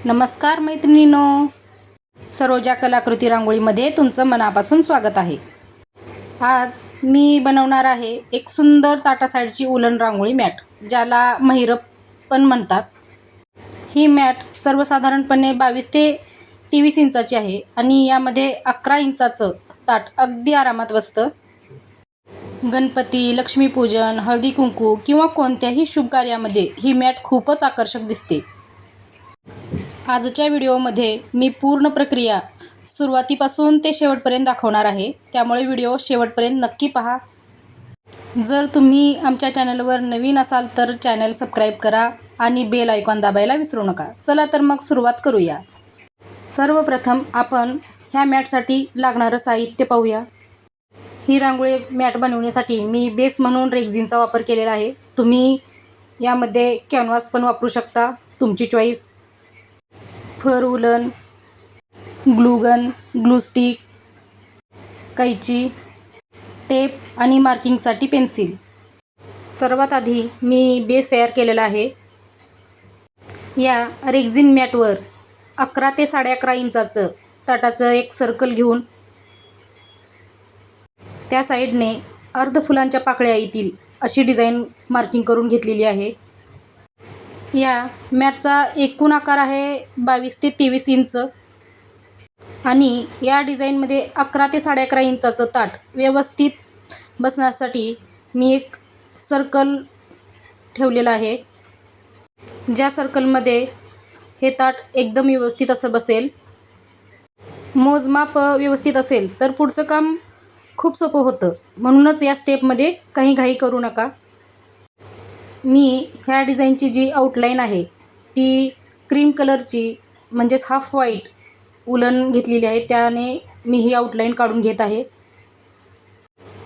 नमस्कार मैत्रिणींनो, सरोजा कलाकृती रांगोळीमध्ये तुमचं मनापासून स्वागत आहे। आज मी बनवणार आहे एक सुंदर ताटा साईडची उलन रांगोळी मॅट, ज्याला महिरप पण म्हणतात। ही मॅट सर्वसाधारणपणे 22 ते 23 इंचाची आहे आणि यामध्ये 11 इंचाचं ताट अगदी आरामात बसतं। गणपती, लक्ष्मीपूजन, हळदी कुंकू किंवा कोणत्याही शुभ कार्यामध्ये ही मॅट खूपच आकर्षक दिसते। आजच्या व्हिडिओमध्ये मी पूर्ण प्रक्रिया सुरुवातीपासून ते शेवटपर्यंत दाखवणार आहे, त्यामुळे व्हिडिओ शेवटपर्यंत नक्की पहा। जर तुम्ही आमच्या चॅनलवर नवीन असाल तर चॅनल सबस्क्राईब करा आणि बेल आयकॉन दाबायला विसरू नका। चला तर मग सुरुवात करूया। सर्वप्रथम आपण ह्या मॅटसाठी लागणारं साहित्य पाहूया। ही रांगोळी मॅट बनवण्यासाठी मी बेस म्हणून रेक्झिनचा वापर केलेला आहे। तुम्ही यामध्ये कॅनव्हास पण वापरू शकता, तुमची चॉईस। फर उलन, ग्लूगन, ग्लू स्टिक, कैची, टेप आणि मार्किंगसाठी पेन्सिल। सर्वात आधी मी बेस तयार केलेला आहे। या रेक्झिन मॅटवर 11 ते 11.5 इंचाचं ताटाचं एक सर्कल घेऊन त्या साईडने अर्ध फुलांच्या पाकळ्या येतील अशी डिझाईन मार्किंग करून घेतलेली आहे। या मॅटचा एकूण आकार आहे 22 ते 23 इंच आणि या डिझाईनमध्ये 11 ते 11.5 इंचाचं ताट व्यवस्थित बसण्यासाठी मी एक सर्कल ठेवलेला आहे। ज्या सर्कलमध्ये हे ताट एकदम व्यवस्थित असं बसेल। मोजमाप व्यवस्थित असेल तर पुढचं काम खूप सोपं होतं, म्हणूनच या स्टेपमध्ये काही घाई करू नका। मी ह्या डिझाईनची जी आउटलाईन आहे ती क्रीम कलरची म्हणजेच हाफ व्हाईट उलन घेतलेली आहे, त्याने मी ही आउटलाईन काढून घेत आहे।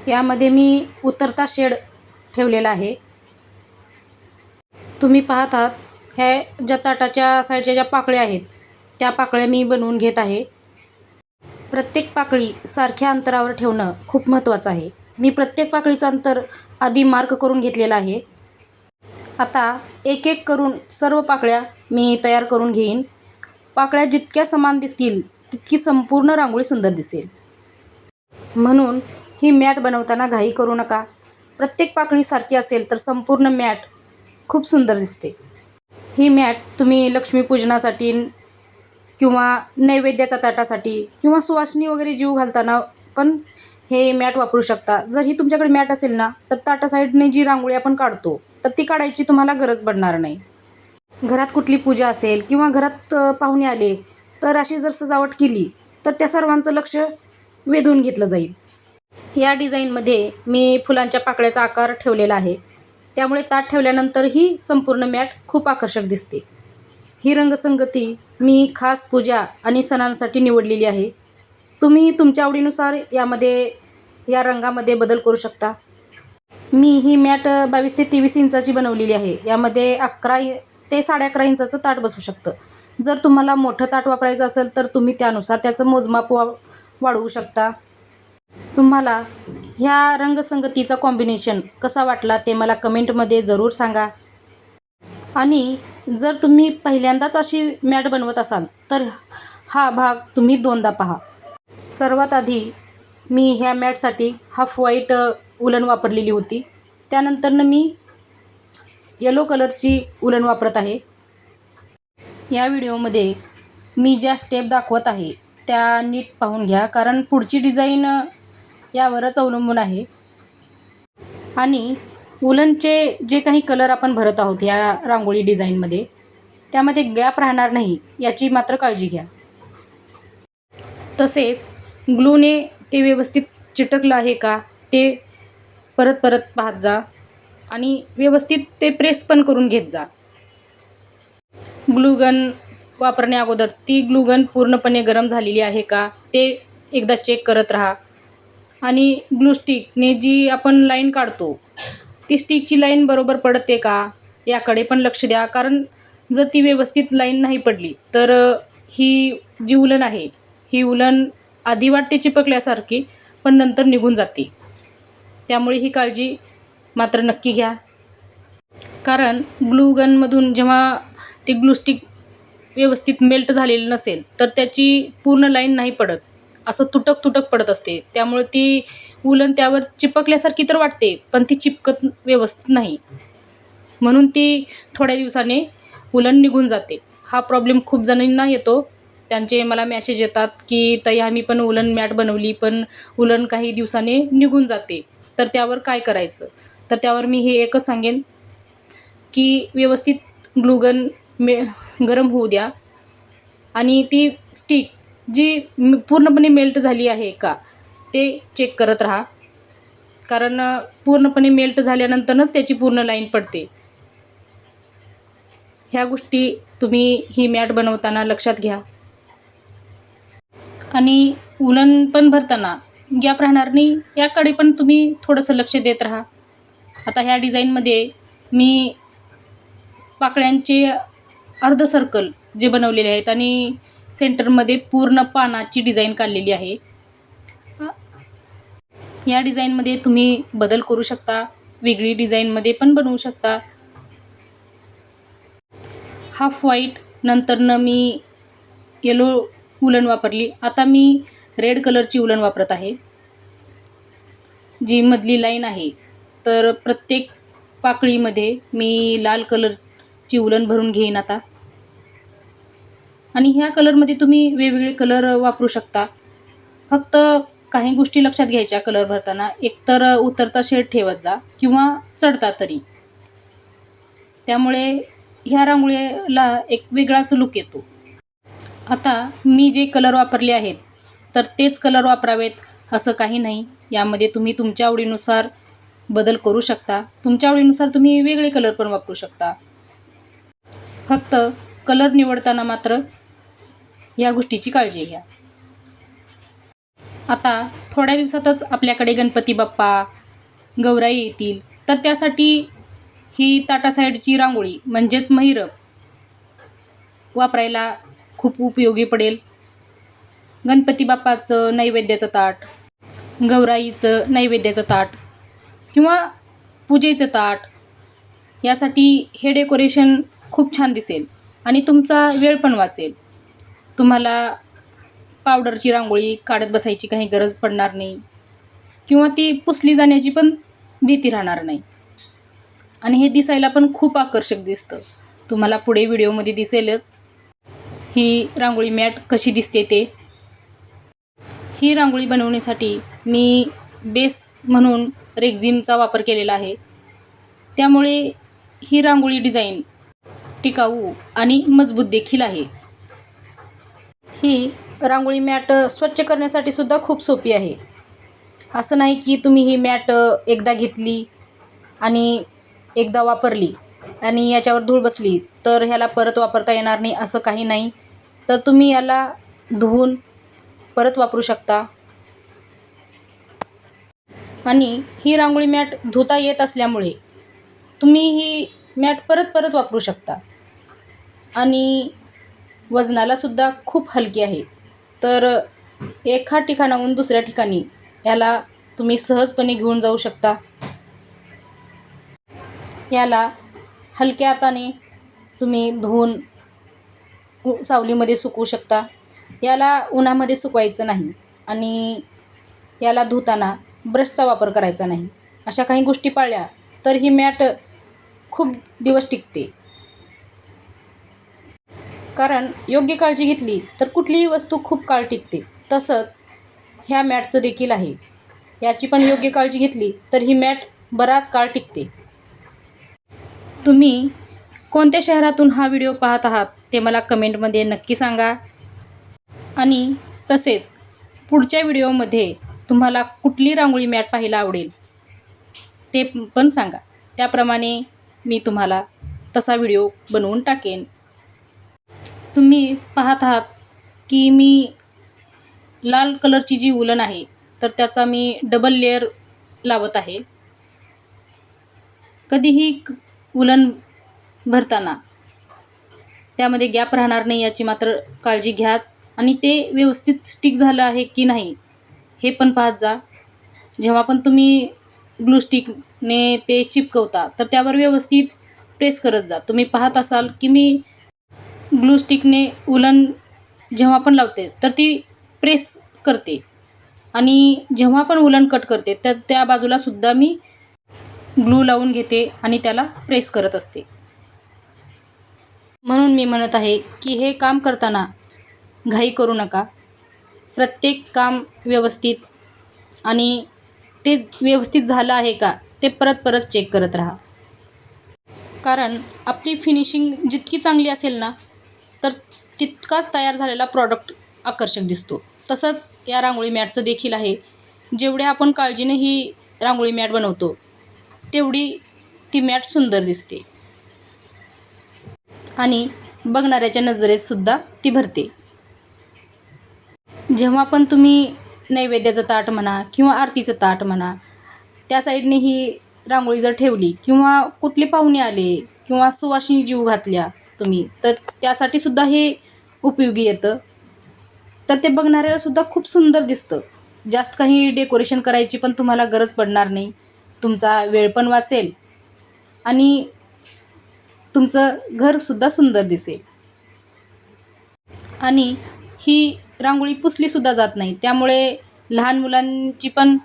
यामध्ये मी उतरता शेड ठेवलेला आहे। तुम्ही पाहत आहात ह्या ज्या ताटाच्या साईडच्या ज्या पाकळ्या आहेत त्या पाकळ्या मी बनवून घेत आहे। प्रत्येक पाकळी सारख्या अंतरावर ठेवणं खूप महत्त्वाचं आहे। मी प्रत्येक पाकळीचं अंतर आधी मार्क करून घेतलेलं आहे। आता एक एक करून सर्व पाकळ्या मी तयार करून घेईन। पाकळ्या जितक्या समान दिसतील तितकी संपूर्ण रांगोळी सुंदर दिसेल, म्हणून ही मॅट बनवताना घाई करू नका। प्रत्येक पाकळी सारखी असेल तर संपूर्ण मॅट खूप सुंदर दिसते। ही मॅट तुम्ही लक्ष्मीपूजनासाठी किंवा नैवेद्याच्या ताटासाठी किंवा सुवासिनी वगैरे जीव घालताना पण हे मॅट वापरू शकता। जर ही तुमच्याकडे मॅट असेल ना तर ताटा साईडने जी रांगोळी आपण काढतो तर ती काढायची तुम्हाला गरज पडणार नाही। घरात कुठली पूजा असेल किंवा घरात पाहुणे आले तर अशी जर सजावट केली तर त्या सर्वांचं लक्ष वेधून घेतलं जाईल। या डिझाईनमध्ये मी फुलांच्या पाकळ्याचा आकार ठेवलेला आहे, त्यामुळे ताट ठेवल्यानंतर ही संपूर्ण मॅट खूप आकर्षक दिसते। ही रंगसंगती मी खास पूजा आणि सणांसाठी निवडलेली आहे। तुम्ही तुमच्या आवडीनुसार या रंगामध्ये बदल करू शकता। मी ही मॅट 22 ते 23 इंचाची बनवलेली आहे। यामध्ये 11 ते 11.5 इंचाचं ताट बसू शकतं। जर तुम्हाला मोठं ताट वापरायचं असेल तर तुम्ही त्यानुसार त्याचं मोजमाप वाढवू शकता। तुम्हाला ह्या रंगसंगतीचा कॉम्बिनेशन कसा वाटला ते मला कमेंटमध्ये जरूर सांगा। आणि जर तुम्ही पहिल्यांदाच अशी मॅट बनवत असाल तर हा भाग तुम्ही दोनदा पहा। सर्वात आधी मी ह्या मॅटसाठी हाफ व्हाईट उलन वापरलेली होती, त्यानंतरनं मी येलो कलरची उलन वापरत आहे। या व्हिडिओमध्ये मी ज्या स्टेप दाखवत आहे त्या नीट पाहून घ्या, कारण पुढची डिझाईन यावरच अवलंबून आहे। आणि उलनचे जे काही कलर आपण भरत आहोत या रांगोळी डिझाईनमध्ये त्यामध्ये गॅप राहणार नाही याची मात्र काळजी घ्या। तसेच ग्लूने ते व्यवस्थित चिटकलं आहे का ते परत पाहत जा आणि व्यवस्थित ते प्रेस पण करून घेत जा। ग्लूगन वापरण्या अगोदर ती ग्लूगन पूर्णपणे गरम झालेली आहे का ते एकदा चेक करत राहा। आणि ग्लू स्टिकने जी आपण लाईन काढतो ती स्टिकची लाईन बरोबर पडते का याकडे पण लक्ष द्या, कारण जर ती व्यवस्थित लाईन नाही पडली तर ही जी उलन आहे ही उलन आधी वाटते चिपकल्यासारखी पण नंतर निघून जाते। त्यामुळे ही काळजी मात्र नक्की घ्या, कारण ग्लू गनमधून जेव्हा ते ग्लू स्टिक व्यवस्थित मेल्ट झालेलं नसेल तर त्याची पूर्ण लाईन नाही पडत, असं तुटक तुटक पडत असते. त्यामुळे ती उलन त्यावर चिपकल्यासारखी तर वाटते, पण ती चिपकत व्यवस्थित नाही. म्हणून ती थोड्या दिवसाने उलन निघून जाते. हा प्रॉब्लेम खूप जणांना येतो. त्यांचे मला मेसेज येतात की ताई आम्ही पण उलन मॅट बनवली, पण उलन काही दिवसाने निघून जाते, तर त्यावर काय करायचं? तर त्यावर मी हे एकच सांगेन की व्यवस्थित ग्लूगन गरम होऊ द्या आणि ती स्टिक जी पूर्णपणे मेल्ट झाली आहे का ते चेक करत राहा. कारण पूर्णपणे मेल्ट झाल्यानंतरच त्याची पूर्ण लाईन पडते. ह्या गोष्टी तुम्ही ही मॅट बनवताना लक्षात घ्या. आणि उलन पण भरताना गॅप राहणार नाही याकडे पण तुम्ही थोडंसं लक्ष देत राहा. आता ह्या डिझाईनमध्ये मी पाकळ्यांचे अर्ध सर्कल जे बनवलेले आहेत आणि सेंटरमध्ये पूर्ण पानाची डिझाईन काढलेली आहे. या डिझाईनमध्ये तुम्ही बदल करू शकता, वेगळी डिझाईनमध्ये पण बनवू शकता. हाफ व्हाईट नंतरनं मी येलो उलन वापरली. आता मी रेड कलरची उलन वापरत आहे. जी मधली लाईन आहे तर प्रत्येक पाकळीमध्ये मी लाल कलरची उलन भरून घेईन आता. आणि ह्या कलरमध्ये तुम्ही वेगवेगळे कलर वापरू शकता. फक्त काही गोष्टी लक्षात घ्यायच्या कलर भरताना. एकतर उतरता शेड ठेवत जा किंवा चढता तरी. त्यामुळे ह्या रांगोळीला एक वेगळाच लुक येतो. आता मी जे कलर वापरले आहेत तर तेच कलर वापरावेत असं काही नाही. यामध्ये तुम्ही तुमच्या आवडीनुसार बदल करू शकता. तुमच्या आवडीनुसार तुम्ही वेगळे कलर पण वापरू शकता. फक्त कलर निवडताना मात्र या गोष्टीची काळजी घ्या. आता थोड्या दिवसातच आपल्याकडे गणपती बाप्पा, गौराई येतील, तर त्यासाठी ही ताटा साईडची रांगोळी म्हणजेच महिरप वापरायला खूप उपयोगी पडेल. गणपती बाप्पाचं नैवेद्याचं ताट, गौराईचं नैवेद्याचं ताट किंवा पूजेचं ताट, यासाठी हे डेकोरेशन खूप छान दिसेल आणि तुमचा वेळ पण वाचेल. तुम्हाला पावडरची रांगोळी काढत बसायची काही गरज पडणार नाही किंवा ती पुसली जाण्याची पण भीती राहणार नाही. आणि हे दिसायला पण खूप आकर्षक दिसतं. तुम्हाला पुढे व्हिडिओमध्ये दिसेलच ही रांगोळी मॅट कशी दिसते ते. ही रांगोळी बनवण्यासाठी मी बेस म्हणून रेक्झिनचा वापर केलेला आहे. त्यामुळे ही रांगोळी डिझाईन टिकाऊ आणि मजबूत देखील आहे. ही रांगोळी मॅट स्वच्छ करण्यासाठी सुद्धा खूप सोपी आहे. असं नाही की तुम्ही ही मॅट एकदा घेतली आणि एकदा वापरली आणि याच्यावर धूळ बसली तर ह्याला परत वापरता येणार नाही, असं काही नाही. तर तुम्ही याला धुवून परत वापरू शकता. आणि ही रांगोळी मॅट धुता येत असल्यामुळे तुम्ही ही मॅट परत परत वापरू शकता. आणि वजनाला सुद्धा खूप हलकी आहे. तर एका ठिकाणाहून दुसऱ्या ठिकाणी याला तुम्ही सहजपणे घेऊन जाऊ शकता. याला हलक्या हाताने तुम्ही धुवून सावलीमध्ये सुकवू शकता. याला उन्हामध्ये सुकवायचं नाही आणि याला धुताना ब्रशचा वापर करायचा नाही. अशा काही गोष्टी पाळल्या तर ही मॅट खूप दिवस टिकते. कारण योग्य काळजी घेतली तर कुठलीही वस्तू खूप काळ टिकते. तसंच ह्या मॅटचं देखील आहे. याची पण योग्य काळजी घेतली तर ही मॅट बराच काळ टिकते. तुम्ही कोणत्या शहरातून हा व्हिडिओ पाहत आहात ते मला कमेंटमध्ये नक्की सांगा. आणि तसेच पुढच्या व्हिडिओमध्ये तुम्हाला कुठली रांगोळी मॅट पाहायला आवडेल ते पण सांगा. त्याप्रमाणे मी तुम्हाला तसा व्हिडिओ बनवून टाकेन. तुम्ही पाहत आहात की मी लाल कलरची जी उलन आहे तर त्याचा मी डबल लेअर लावत आहे. कधीही उलन भरताना त्यामध्ये गॅप राहणार नाही याची मात्र काळजी घ्याच. आणि ते व्यवस्थित स्टिक झालं आहे की नाही हे पण पाहत जा. जेव्हा पण तुम्ही ग्लू स्टिकने ते चिपकवता तर त्यावर व्यवस्थित प्रेस करत जा. तुम्ही पाहत असाल की मी ग्लू स्टिकने उलन जेव्हा पण लावते तर ती प्रेस करते, आणि जेव्हा पण उलन कट करते तर त्या बाजूलासुद्धा मी ग्लू लावून घेते आणि त्याला प्रेस करत असते. म्हणून मी म्हणत आहे की हे काम करताना घाई करू नका. प्रत्येक काम व्यवस्थित, आणि ते व्यवस्थित झालं आहे का ते परत परत चेक करत राहा. कारण आपली फिनिशिंग जितकी चांगली असेल ना, तर तितकाच तयार झालेला प्रॉडक्ट आकर्षक दिसतो. तसंच या रांगोळी मॅटचं देखील आहे. जेवढ्या आपण काळजीने ही रांगोळी मॅट बनवतो तेवढी ती मॅट सुंदर दिसते, आणि बघणाऱ्याच्या नजरेतसुद्धा ती भरते. जेव्हा पण तुम्ही नैवेद्याचं ताट म्हणा किंवा आरतीचं ताट म्हणा, त्या साईडने ही रांगोळी जर ठेवली, किंवा कुठले पाहुणे आले किंवा सुवासिनी जीव घातल्या तुम्ही, तर त्यासाठीसुद्धा हे उपयोगी येतं. तर ते बघणाऱ्यालासुद्धा खूप सुंदर दिसतं. जास्त काही डेकोरेशन करायची पण तुम्हाला गरज पडणार नाही. तुमचा वेळ पण वाचेल आणि तुमचं घरसुद्धा सुंदर दिसेल. आणि ही रांगोळी पुसलीसुद्धा जात नाही, त्यामुळे लहान मुलांची पण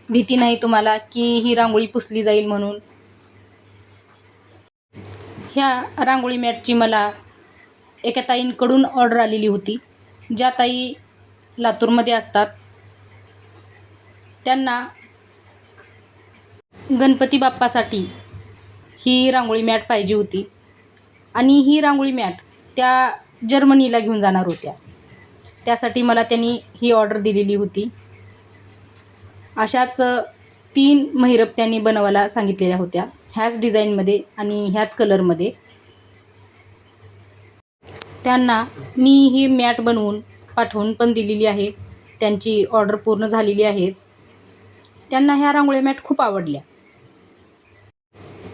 भीती नाही तुम्हाला की ही रांगोळी पुसली जाईल म्हणून. ह्या रांगोळी मॅटची मला एका ताईंकडून ऑर्डर आलेली होती. ज्या ताई लातूरमध्ये असतात. त्यांना गणपती बाप्पासाठी ही रांगोळी मॅट पाहिजे होती, आणि ही रांगोळी मॅट त्या जर्मनीला घेऊन जाणार होत्या. त्यासाठी मला त्यांनी ही ऑर्डर दिलेली होती. अशाच 3 महिरप त्यांनी बनवायला सांगितलेल्या होत्या, ह्याच डिझाईनमध्ये आणि ह्याच कलरमध्ये. त्यांना मी ही मॅट बनवून पाठवून पण दिलेली आहे. त्यांची ऑर्डर पूर्ण झालेली आहेच. त्यांना ह्या रांगोळी मॅट खूप आवडल्या.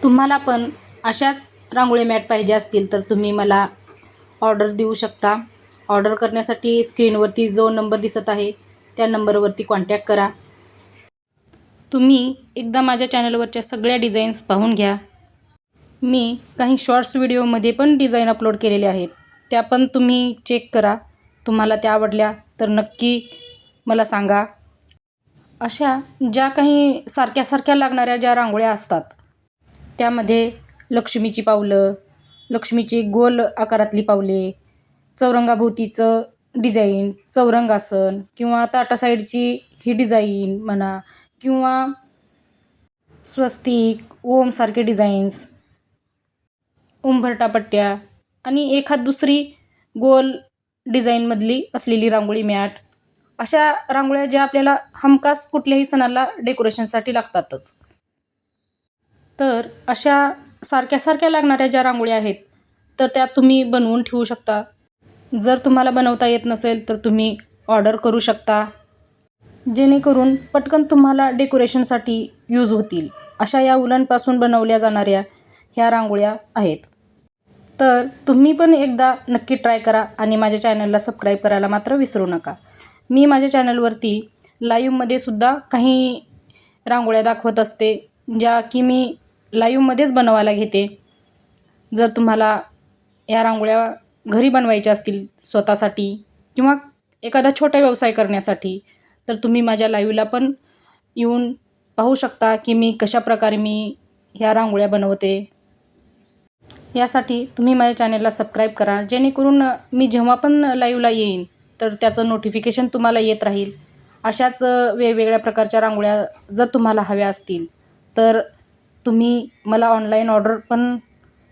तुम्हाला पण अशाच रांगोळी मॅट पाहिजे असतील तर तुम्ही मला ऑर्डर देऊ शकता. ऑर्डर करण्यासाठी स्क्रीनवरती जो नंबर दिसत आहे त्या नंबरवरती कॉन्टॅक्ट करा. तुम्ही एकदा माझ्या चॅनलवरच्या सगळ्या डिझाईन्स पाहून घ्या. मी काही शॉर्ट्स व्हिडिओमध्ये पण डिझाईन अपलोड केलेले आहेत, त्या पण तुम्ही चेक करा. तुम्हाला त्या आवडल्या तर नक्की मला सांगा. अशा ज्या काही सारख्या सारख्या लागणाऱ्या ज्या रांगोळ्या असतात, त्यामध्ये लक्ष्मीची पावलं, लक्ष्मीची गोल आकारातली पावले, चौरंगाभोवतीचं डिझाईन, चौरंगासन, किंवा ताटा साईडची ही डिझाईन म्हणा, किंवा स्वस्तिक, ओमसारखे डिझाईन्स, उंबरठा पट्ट्या, आणि एखाद दुसरी गोल डिझाईनमधली असलेली रांगोळी मॅट, अशा रांगोळ्या ज्या आपल्याला हमखास कुठल्याही सणाला डेकोरेशनसाठी लागतातच. तर अशा सारख्या सारख्या लागणाऱ्या ज्या रांगोळ्या आहेत तर त्या तुम्ही बनवून ठेवू शकता. जर तुम्हाला बनवता येत नसेल तर तुम्ही ऑर्डर करू शकता, जेणेकरून पटकन तुम्हाला डेकोरेशनसाठी यूज होतील. अशा या उलनपासून बनवल्या जाणाऱ्या ह्या रांगोळ्या आहेत. तर तुम्ही पण एकदा नक्की ट्राय करा, आणि माझ्या चॅनलला सबस्क्राईब करायला मात्र विसरू नका. मी माझ्या चॅनलवरती लाईव्हमध्ये सुद्धा काही रांगोळ्या दाखवत असते, ज्या की मी लाईव्हमध्येच बनवायला घेते. जर तुम्हाला या रांगोळ्या घरी बनवायच्या असतील स्वतःसाठी, किंवा एखादा छोटा व्यवसाय करण्यासाठी, तर तुम्ही माझ्या लाईव्हला पण येऊन पाहू शकता की मी कशाप्रकारे मी ह्या रांगोळ्या बनवते. यासाठी तुम्ही माझ्या चॅनलला सबस्क्राईब करा, जेणेकरून मी जेव्हा पण लाईव्हला येईन तर त्याचं नोटिफिकेशन तुम्हाला येत राहील. अशाच वेगवेगळ्या प्रकारच्या रांगोळ्या जर तुम्हाला हव्या असतील तर तुम्ही मला ऑनलाईन ऑर्डर पण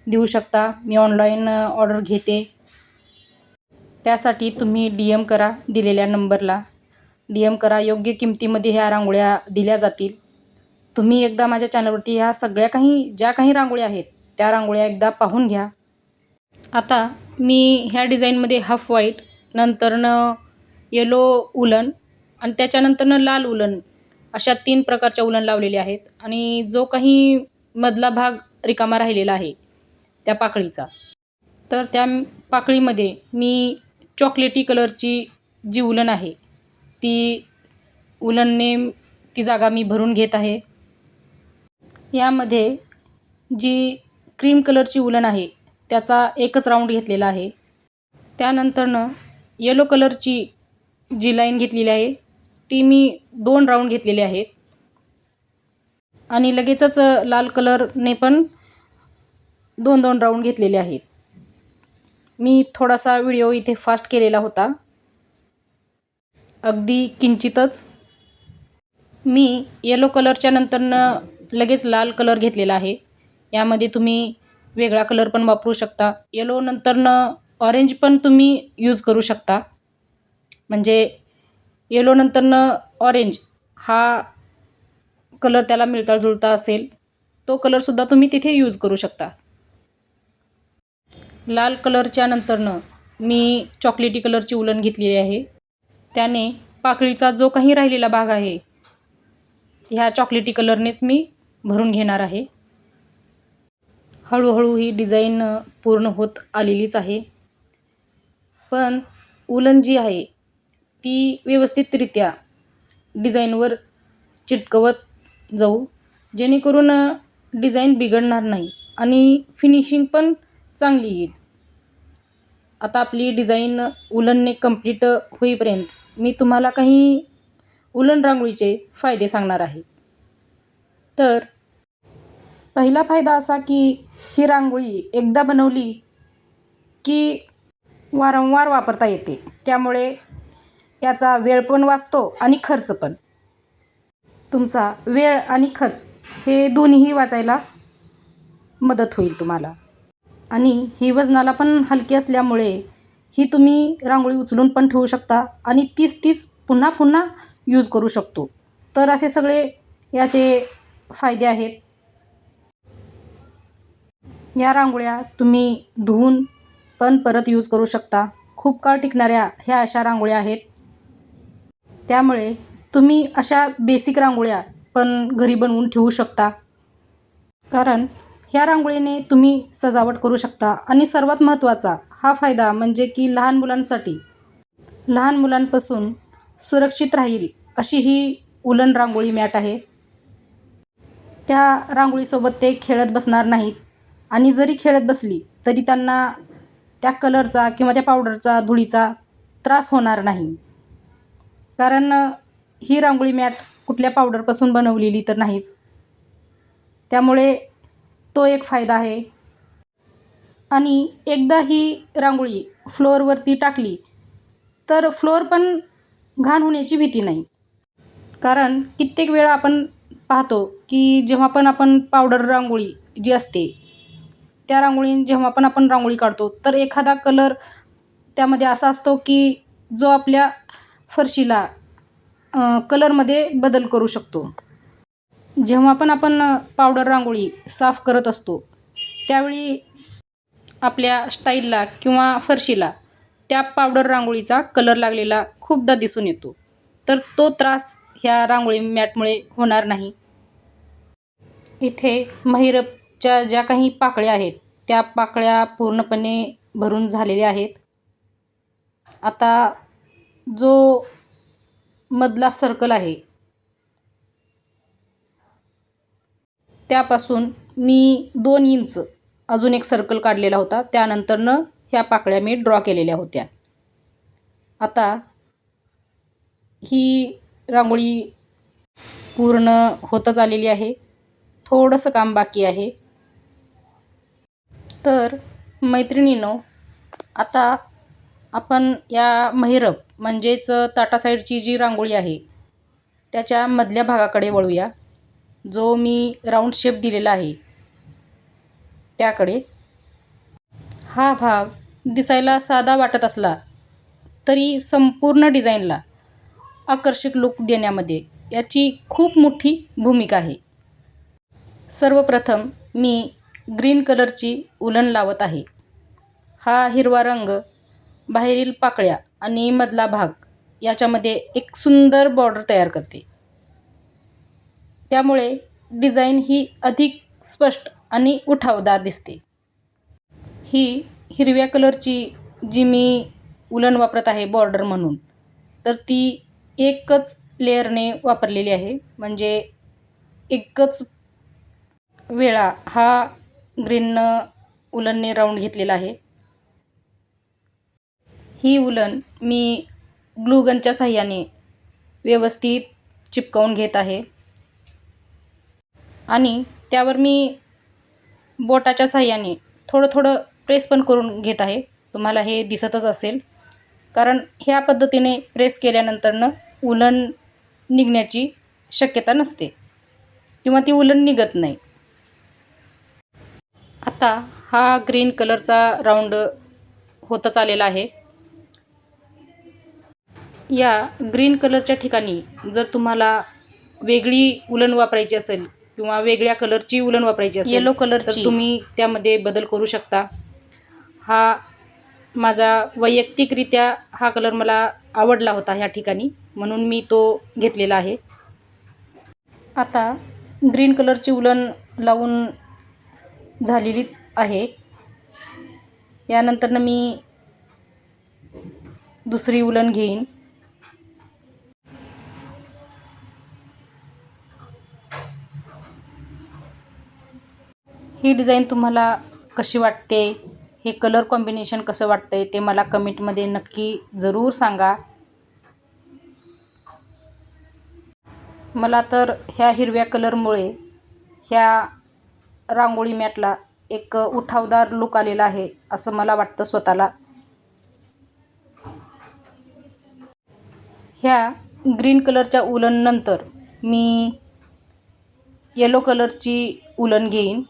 देऊ शकता. मी ऑनलाईन ऑर्डर घेते. त्यासाठी तुम्ही DM करा, दिलेल्या नंबरला DM करा. योग्य किमतीमध्ये ह्या रांगोळ्या दिल्या जातील. तुम्ही एकदा माझ्या चॅनलवरती ह्या सगळ्या ज्या काही रांगोळ्या आहेत त्या रांगोळ्या एकदा पाहून घ्या. आता मी ह्या डिझाईनमध्ये हाफ व्हाईट, नंतरनं येलो उलन, आणि त्याच्यानंतरनं लाल उलन, अशा 3 प्रकारच्या उलन लावलेले आहेत. आणि जो काही मधला भाग रिकामा राहिलेला आहे त्या पाकळीचा, तर त्या पाकळीमध्ये मी चॉकलेटी कलरची जी उलन आहे ती उलनने ती जागा मी भरून घेत आहे. यामध्ये जी क्रीम कलरची उलन आहे त्याचा एकच राऊंड घेतलेला आहे. त्यानंतरनं येलो कलरची जी लाईन घेतलेली आहे ती मी 2 राऊंड घेतलेले आहेत आणि लगेचच लाल कलरने पण 2-2 राऊंड घेतलेले आहेत. मी थोडासा व्हिडिओ इथे फास्ट केलेला होता, अगदी किंचितच. मी येलो कलरच्या नंतरनं लगेच लाल कलर घेतलेला आहे. यामध्ये तुम्ही वेगळा कलर पण वापरू शकता. येलो नंतरनं ऑरेंज पण तुम्ही यूज करू शकता. म्हणजे येलो नंतरनं ऑरेंज हा कलर त्याला मिळता जुळता असेल, तो कलरसुद्धा तुम्ही तिथे यूज करू शकता. लाल कलरच्या नंतरनं मी चॉकलेटी कलरची उलन घेतलेली आहे. त्याने पाकळीचा जो काही राहिलेला भाग आहे ह्या चॉकलेटी कलरनेच मी भरून घेणार आहे. हळूहळू ही डिझाईन पूर्ण होत आलेलीच आहे, पण उलन जी आहे ती व्यवस्थितरित्या डिझाईनवर चिटकवत जाऊ, जेणेकरून डिझाईन बिघडणार नाही आणि फिनिशिंग पण चांगली येईल. आता आपली डिझाईन उलनने कंप्लीट होईपर्यंत मी तुम्हाला काही उलन रांगोळीचे फायदे सांगणार आहे. तर पहिला फायदा असा की ही रांगोळी एकदा बनवली की वारंवार वापरता येते. त्यामुळे याचा वेळ पण वाचतो आणि खर्च पण. तुमचा वेळ आणि खर्च हे दोन्हीही वाचायला मदत होईल तुम्हाला. आणि ही वजनाला पण हलकी असल्यामुळे ही तुम्ही रांगोळी उचलून पण ठेवू शकता आणि तीच पुन्हा पुन्हा यूज करू शकतो. तर असे सगळे याचे फायदे आहेत. या रांगोळ्या तुम्ही धुवून पण परत यूज करू शकता. खूप काळ टिकणाऱ्या ह्या अशा रांगोळ्या आहेत. त्यामुळे तुम्ही अशा बेसिक रांगोळ्या पण घरी बनवून ठेवू शकता. कारण ह्या रांगोळीने तुम्ही सजावट करू शकता. आणि सर्वात महत्त्वाचा हा फायदा म्हणजे की लहान मुलांसाठी, लहान मुलांपासून सुरक्षित राहील अशी ही उलन रांगोळी मॅट आहे. त्या रांगोळीसोबत ते खेळत बसणार नाहीत आणि जरी खेळत बसली तरी त्यांना त्या कलरचा किंवा त्या पावडरचा, धुळीचा त्रास होणार नाही. कारण ही रांगोळी मॅट कुठल्या पावडरपासून बनवलेली तर नाहीच. त्यामुळे तो एक फायदा आहे. आणि एकदा ही रांगोळी फ्लोअरवरती टाकली तर फ्लोअर पण घाण होण्याची भीती नाही. कारण कित्येक वेळा आपण पाहतो की जेव्हा पण आपण पावडर रांगोळी जी असते त्या रांगोळी जेव्हा पण आपण रांगोळी काढतो तर एखादा कलर त्यामध्ये असा असतो की जो आपल्या फरशीला कलरमध्ये बदल करू शकतो. जेव्हा पण आपण पावडर रांगोळी साफ करत असतो त्यावेळी आपल्या स्टाईलला किंवा फरशीला त्या पावडर रांगोळीचा कलर लागलेला खूपदा दिसून येतो. तर तो त्रास ह्या रांगोळी मॅटमुळे होणार नाही. इथे महिरपच्या ज्या काही पाकळ्या आहेत त्या पाकळ्या पूर्णपणे भरून झालेल्या आहेत. आता जो मधला सर्कल आहे त्यापासून मी 2 इंच अजून एक सर्कल काढलेला होता. त्यानंतरनं ह्या पाकळ्या मी ड्रॉ केलेल्या होत्या. आता ही रांगोळी पूर्ण होतच आलेली आहे. थोडंसं काम बाकी आहे. तर मैत्रिणींनो, आता आपण या महिरप म्हणजेच ताटा साईडची जी रांगोळी आहे त्याच्या मधल्या भागाकडे वळूया. जो मी राऊंड शेप दिलेला आहे त्याकडे. हा भाग दिसायला साधा वाटत असला तरी संपूर्ण डिझाईनला आकर्षक लूक देण्यामध्ये याची खूप मोठी भूमिका आहे. सर्वप्रथम मी ग्रीन कलरची उलन लावत आहे. हा हिरवा रंग बाहेरील पाकळ्या आणि मधला भाग याच्यामध्ये एक सुंदर बॉर्डर तयार करते. त्यामुळे डिझाईन ही अधिक स्पष्ट आणि उठावदार दिसते. ही हिरव्या कलरची जी मी उलन वापरत आहे बॉर्डर म्हणून, तर ती एकच लेअरने वापरलेली आहे. म्हणजे एकच वेळा हा ग्रीन उलनने राऊंड घेतलेला आहे. ही उलन मी ग्लूगनच्या साहाय्याने व्यवस्थित चिपकवून घेत आहे आणि त्यावर मी बोटाच्या साहाय्याने थोडं थोडं प्रेस पण करून घेत आहे. तुम्हाला हे दिसतच असेल, कारण ह्या पद्धतीने प्रेस केल्यानंतरनं उलन निघण्याची शक्यता नसते किंवा ती उलन निघत नाही. आता हा ग्रीन कलरचा राऊंड होतच आलेला आहे. या ग्रीन कलरच्या ठिकाणी जर तुम्हाला वेगळी उलन वापरायची असेल किंवा वेगळ्या कलरची उलन वापरायची असेल, येलो कलरची, तर तुम्ही त्यामध्ये बदल करू शकता. हा माझा वैयक्तिकरित्या हा कलर मला आवडला होता ह्या ठिकाणी, म्हणून मी तो घेतलेला आहे. आता ग्रीन कलरची उलन लावून झालेलीच आहे. यानंतरनं मी दुसरी उलन घेईन. ही डिझाईन तुम्हाला कशी वाटते, हे कलर कॉम्बिनेशन कसं वाटतंय ते मला कमेंटमध्ये नक्की जरूर सांगा. मला तर ह्या हिरव्या कलरमुळे ह्या रांगोळी मॅटला एक उठावदार लुक आलेला आहे असं मला वाटतं स्वतःला. ह्या ग्रीन कलरच्या उलन नंतर मी येलो कलरची उलन घेईन.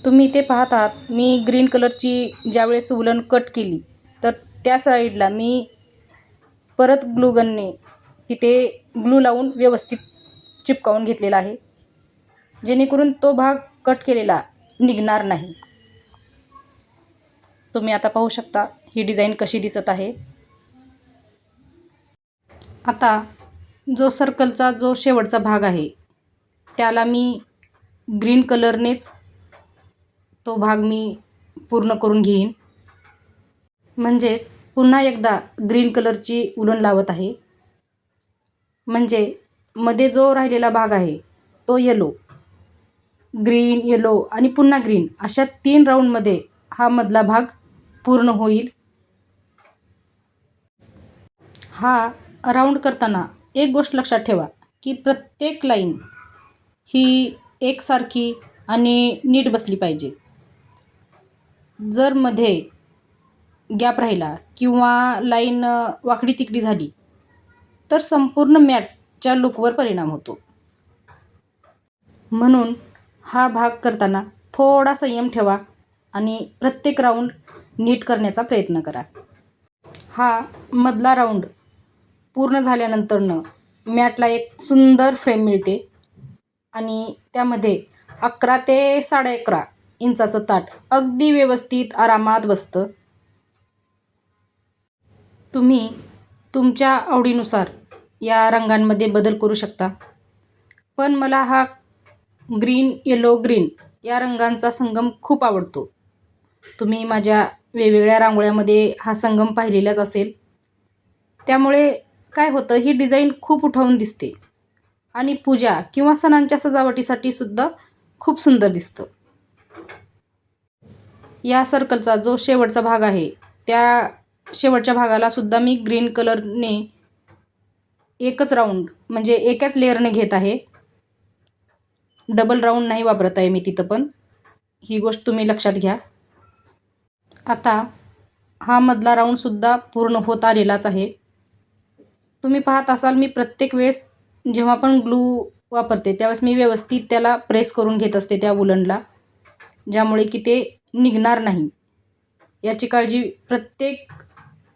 तुम्ही इथे पाहत आहात, मी ग्रीन कलरची ज्यावेळेस उलन कट केली तर त्या साईडला मी परत ग्लूगनने तिथे ग्लू लावून व्यवस्थित चिपकावून घेतलेला आहे, जेणेकरून तो भाग कट केलेला निघणार नाही. तुम्ही आता पाहू शकता ही डिझाईन कशी दिसत आहे. आता जो सर्कलचा जो शेवटचा भाग आहे त्याला मी ग्रीन कलरनेच तो भाग मी पूर्ण करून घेईन. म्हणजेच पुन्हा एकदा ग्रीन कलरची उलन लावत आहे. म्हणजे मध्ये जो राहिलेला भाग आहे तो येलो, ग्रीन, येलो आणि पुन्हा ग्रीन अशा 3 राऊंडमध्ये हा मधला भाग पूर्ण होईल. हा राऊंड करताना एक गोष्ट लक्षात ठेवा की प्रत्येक लाईन ही एकसारखी आणि नीट बसली पाहिजे. जर मध्ये गॅप राहिला किंवा लाईन वाकडी तिकडी झाली तर संपूर्ण मॅटच्या लुकवर परिणाम होतो. म्हणून हा भाग करताना थोडा संयम ठेवा आणि प्रत्येक राऊंड नीट करण्याचा प्रयत्न करा. हा मधला राऊंड पूर्ण झाल्यानंतरनं मॅटला एक सुंदर फ्रेम मिळते आणि त्यामध्ये 11 ते 11.5 इंचाचं ताट अगदी व्यवस्थित आरामात बसतं. तुम्ही तुमच्या आवडीनुसार या रंगांमध्ये बदल करू शकता, पण मला हा ग्रीन, येलो, ग्रीन या रंगांचा संगम खूप आवडतो. तुम्ही माझ्या वेगवेगळ्या रांगोळ्यामध्ये हा संगम पाहिलेलाच असेल. त्यामुळे काय होतं, ही डिझाईन खूप उठवून दिसते आणि पूजा किंवा सणांच्या सजावटीसाठी सुद्धा खूप सुंदर दिसतं. या सर्कलचा जो शेवटचा भाग आहे त्या शेवटच्या भागाला सुद्धा मी ग्रीन कलरने एकच राऊंड म्हणजे एकाच लेअरने घेत आहे. डबल राऊंड नाही वापरत आहे मी तिथं, पण ही गोष्ट तुम्ही लक्षात घ्या. आता हा मधला राऊंडसुद्धा पूर्ण होत आलेलाच आहे. तुम्ही पाहत असाल, मी प्रत्येक वेळेस जेव्हा पण ग्लू वापरते त्यावेळेस मी व्यवस्थित त्याला प्रेस करून घेत असते त्या उलनला, ज्यामुळे की ते निघणार नाही. याची काळजी प्रत्येक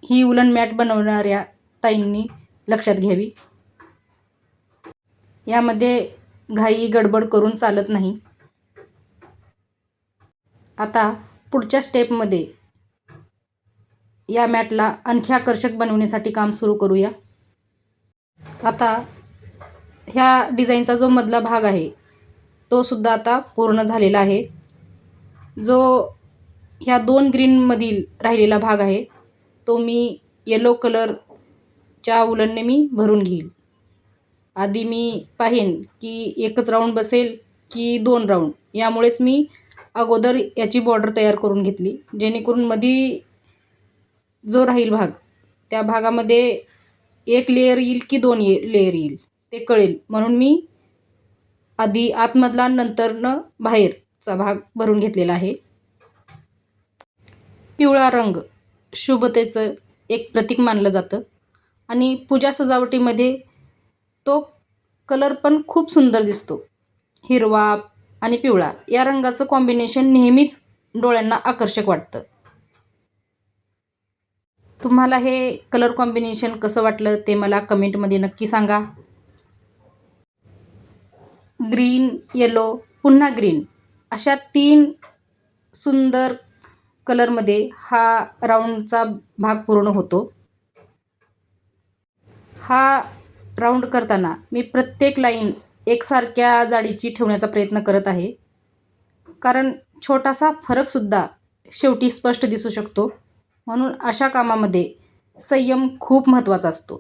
ही उलन मॅट बनवणाऱ्या ताईंनी लक्षात घ्यावी. यामध्ये घाई गडबड करून चालत नाही. आता पुढच्या स्टेपमध्ये या मॅटला आणखी आकर्षक बनवण्यासाठी काम सुरू करूया. आता ह्या डिझाईनचा जो मधला भाग आहे तो सुद्धा आता पूर्ण झालेला आहे. जो ह्या 2 ग्रीनमधील राहिलेला भाग आहे तो मी येलो कलरच्या उलनने मी भरून घेईल. आधी मी पाहीन की एकच राऊंड बसेल की 2 राऊंड, यामुळेच मी अगोदर याची बॉर्डर तयार करून घेतली, जेणेकरून मधी जो राहील भाग त्या भागामध्ये एक लेयर येईल की दोन लेयर येईल ते कळेल, म्हणून मी आधी आतमधला नंतरनं बाहेरचा भाग भरून घेतलेला आहे. पिवळा रंग शुभतेचं एक प्रतीक मानलं जातं आणि पूजा सजावटीमध्ये तो कलर पण खूप सुंदर दिसतो. हिरवा आणि पिवळा या रंगाचं कॉम्बिनेशन नेहमीच डोळ्यांना आकर्षक वाटतं. तुम्हाला हे कलर कॉम्बिनेशन कसं वाटलं ते मला कमेंटमध्ये नक्की सांगा. ग्रीन, येलो, पुन्हा ग्रीन अशा 3 सुंदर कलरमध्ये हा राऊंडचा भाग पूर्ण होतो. हा राऊंड करताना मी प्रत्येक लाईन एकसारख्या जाडीची ठेवण्याचा प्रयत्न करत आहे, कारण छोटासा फरकसुद्धा शेवटी स्पष्ट दिसू शकतो. म्हणून अशा कामामध्ये संयम खूप महत्त्वाचा असतो.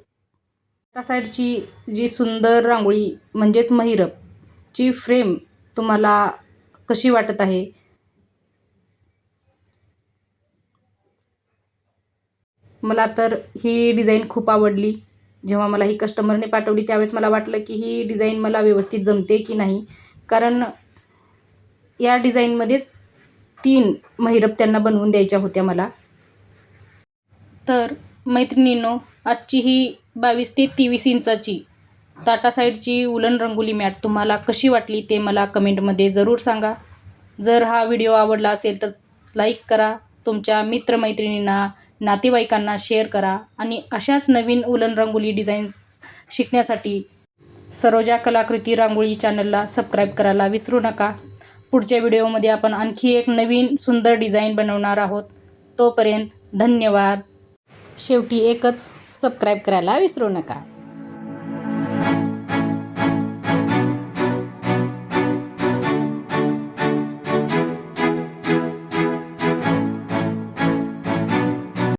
त्या साईडची जी सुंदर रांगोळी म्हणजेच महिरपची फ्रेम तुम्हाला कशी वाटत आहे? मला तर ही डिझाईन खूप आवडली. जेव्हा मला ही कस्टमरने पाठवली त्यावेळेस मला वाटलं की ही डिझाईन मला व्यवस्थित जमते की नाही, कारण या डिझाईनमध्येच 3 महिरप त्यांना बनवून द्यायच्या होत्या मला. तर मैत्रिणींनो, आजची ही 22 ते 23 इंचाची टाटा साईडची वुलन रंगोली मॅट तुम्हाला कशी वाटली ते मला कमेंटमध्ये जरूर सांगा. जर हा व्हिडिओ आवडला असेल तर लाईक करा, तुमच्या मित्रमैत्रिणींना, नातेवाईकांना शेअर करा आणि अशाच नवीन वुलन रंगोली डिझाईन्स शिकण्यासाठी सरोजा कलाकृती रांगोळी चॅनलला सबस्क्राईब करायला विसरू नका. पुढच्या व्हिडिओमध्ये आपण आणखी एक नवीन सुंदर डिझाईन बनवणार आहोत. तोपर्यंत धन्यवाद. शेवटी एकच, सबस्क्राईब करायला विसरू नका.